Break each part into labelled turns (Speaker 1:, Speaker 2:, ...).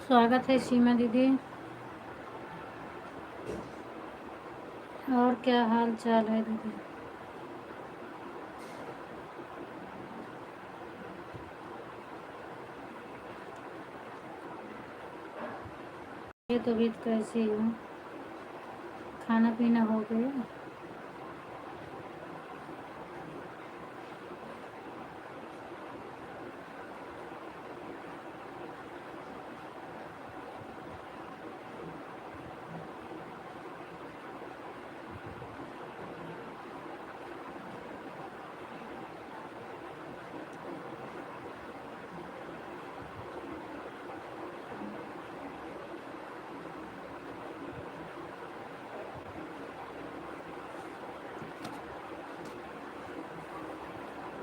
Speaker 1: स्वागत है सीमा दीदी। और क्या हाल चाल है दीदी? ये तबीयत कैसी है? खाना पीना हो गया?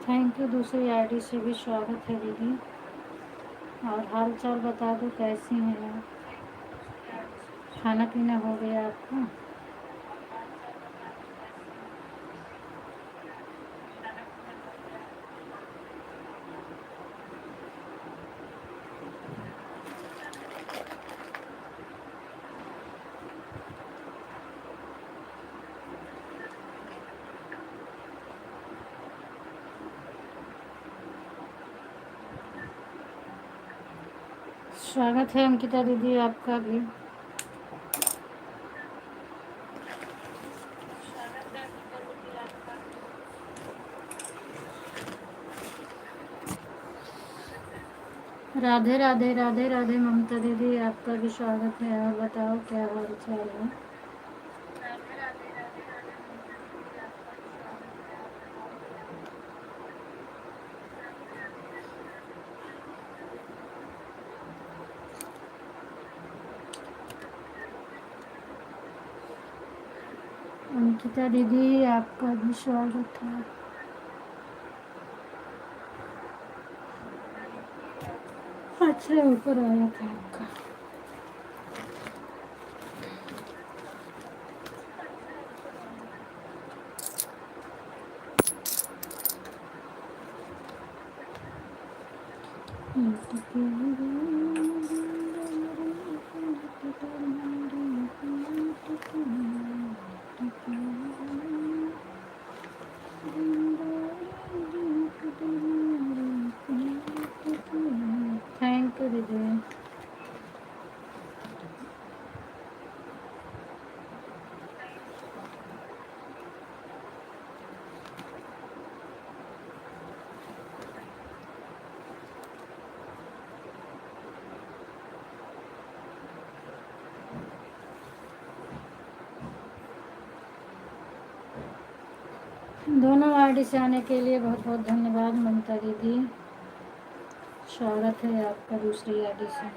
Speaker 1: Thank you. दूसरी आईडी से भी स्वागत है दीदी। और हाल चाल बता दो, कैसी हैं आप? खाना पीना हो गया आपका? स्वागत है अंकिता दीदी आपका भी। राधे राधे राधे राधे ममता दीदी आपका भी स्वागत है। और बताओ क्या हाल चाल है? अंकिता दीदी आपका भी स्वागत है। अच्छा ऊपर आया था आपका। थैंक यू दीदी। दोनों आईडी से आने के लिए बहुत बहुत धन्यवाद ममता दीदी। स्वागत है आपका दूसरी आईडी से।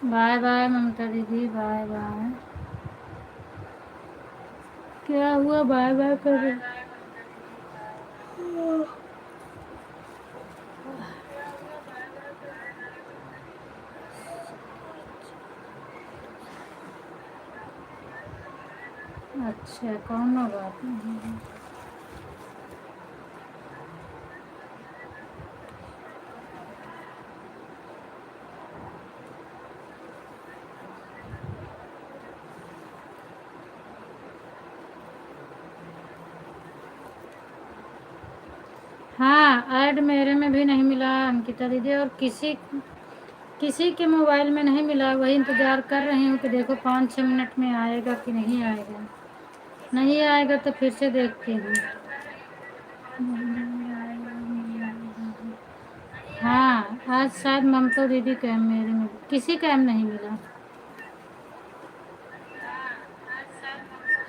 Speaker 1: बाय बाय ममता दीदी, बाय बाय। क्या हुआ बाय बाय कर रहे? अच्छा कौन बात नहीं। हाँ ऐड मेरे में भी नहीं मिला अंकिता दीदी। और किसी किसी के मोबाइल में नहीं मिला, वही इंतज़ार कर रही हूँ कि देखो 5-6 मिनट में आएगा कि नहीं आएगा। नहीं आएगा तो फिर से देखती हूँ। हाँ, आज शायद ममता दीदी कैम मेरे में किसी कैम नहीं मिला।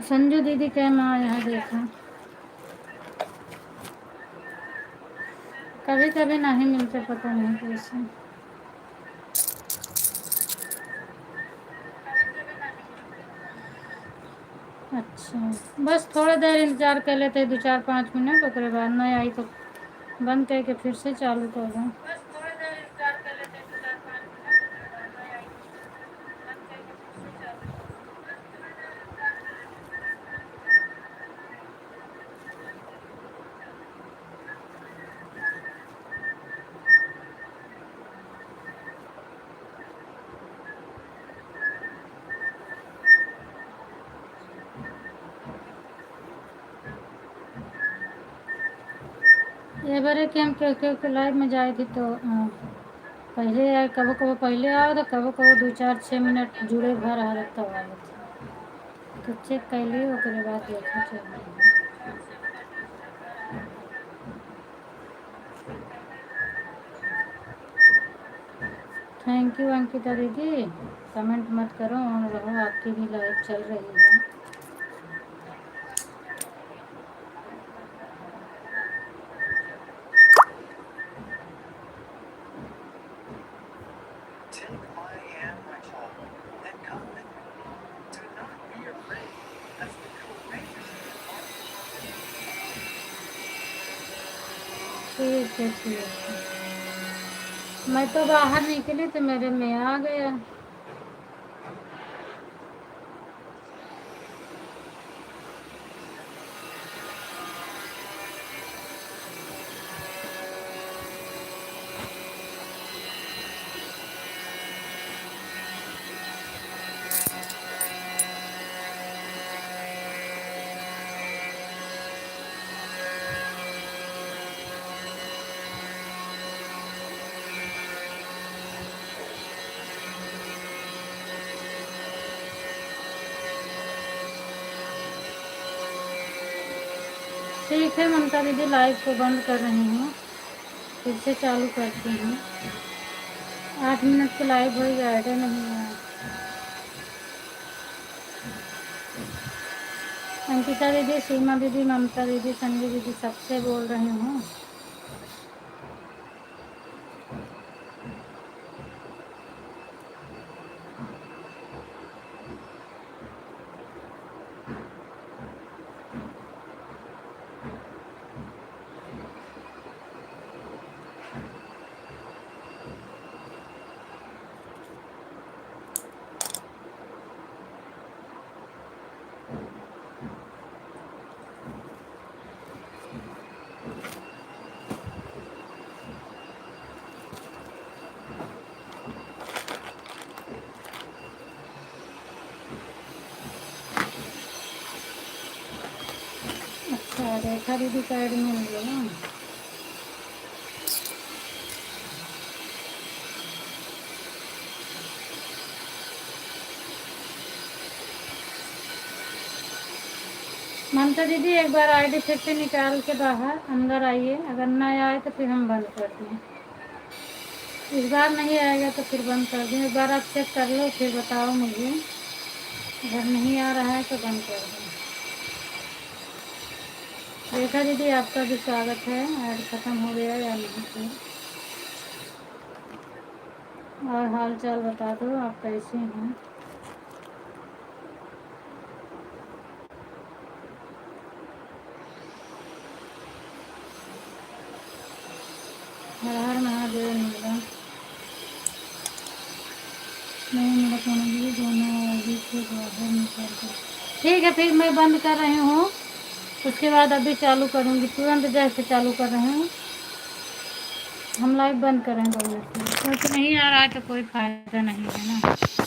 Speaker 1: संजू दीदी कैम आया है, देखा। कभी कभी नहीं मिलते, पता नहीं कैसे। अच्छा, बस थोड़ा देर इंतज़ार कर लेते, 2-4-5 मिनट, उसके बाद नहीं आई तो बंद करके फिर से चालू कर दूँ। ये बारे कि हम क्यों लाइव में जाए थी तो पहले आए, कबो कबो पहले आओ तो कबो कबो 2-4-6 मिनट जुड़े भर आ तब आए थे, तो चेक कर लिए, उसके बाद देखो चलिए। थैंक यू अंकिता दीदी, कमेंट मत करो, ऑन रहो, आपकी भी लाइव चल रही है। ठीक है, ठीक है। मैं तो बाहर निकली तो मेरे में आ गया। ठीक है ममता दीदी, लाइव को बंद कर रही हूँ, फिर से चालू करती हूँ। 8 मिनट के लाइव हो जाएगा, नहीं है। अंकिता दीदी, सीमा दीदी, ममता दीदी, संजू दीदी, सबसे बोल रही हूँ। अच्छा, रेखा दीदी का ऐड मिल गया। ममता दीदी, एक बार आईडी फिर से निकाल के बाहर अंदर आइए, अगर ना आए तो फिर हम बंद कर दें। इस बार नहीं आएगा तो फिर बंद कर दें। एक बार आप चेक कर लो, फिर बताओ मुझे, अगर नहीं आ रहा है तो बंद कर दें। रेखा दीदी, आपका भी स्वागत है। ऐड ख़त्म हो गया या नहीं फिर? और हाल चाल बता दो, आप कैसे हैं? हर हर महादेव। मेरा नहीं, मेरा फोन भी दोनों अभी से बाहर निकल गया। ठीक है, फिर मैं बंद कर रही हूँ, उसके बाद अभी चालू करूँगी, तुरंत जैसे चालू कर रहे हैं। हम लाइव बंद करें 2 मिनट के लिए, क्योंकि नहीं आ रहा है तो कोई फ़ायदा नहीं है ना।